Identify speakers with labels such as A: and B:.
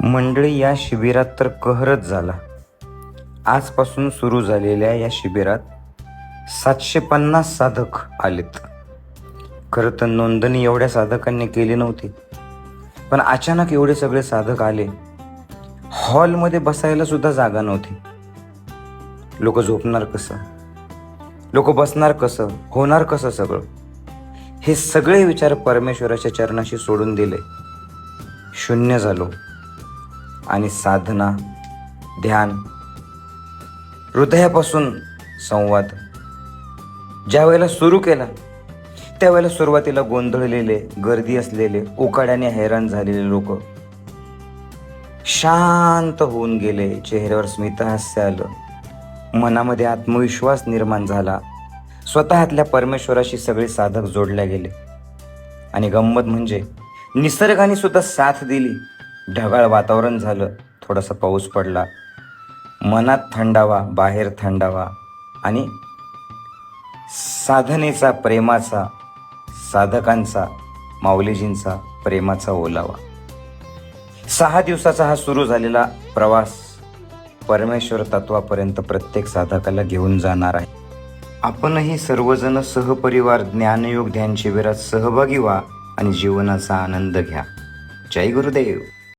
A: मंडळी, या शिबिरात तर कहरच झाला. आजपासून सुरू झालेल्या या शिबिरात 750 साधक आलेत. खरं तर नोंदणी एवढ्या साधकांनी केली नव्हती, पण अचानक एवढे सगळे साधक आले. हॉलमध्ये बसायला सुद्धा जागा नव्हती. लोक झोपणार कसं, लोक बसणार कसं, होणार कसं सगळं, हे सगळे विचार परमेश्वराच्या चरणाशी सोडून दिले. शून्य झालो आणि साधना, ध्यान, हृदयापासून संवाद ज्या वेळेला सुरू केला त्यावेळेला सुरुवातीला गोंधळलेले, गर्दी असलेले, उकाड्याने हैराण झालेले लोक शांत होऊन गेले. चेहऱ्यावर स्मितहास्य आलं, मनामध्ये आत्मविश्वास निर्माण झाला. स्वतःतल्या परमेश्वराशी सगळे साधक जोडल्या गेले. आणि गंमत म्हणजे निसर्गाने सुद्धा साथ दिली. ढगाळ वातावरण झालं, थोडासा पाऊस पडला, मनात थंडावा, बाहेर थंडावा आणि साधनेचा, प्रेमाचा, साधकांचा, माऊलीजींचा प्रेमाचा ओलावा. 6 दिवसाचा हा सुरू झालेला प्रवास परमेश्वर तत्वापर्यंत प्रत्येक साधकाला घेऊन जाणार आहे. आपणही सर्वजण सहपरिवार ज्ञानयोग ध्यान शिबिरात सहभागी व्हा आणि जीवनाचा आनंद घ्या. जय गुरुदेव.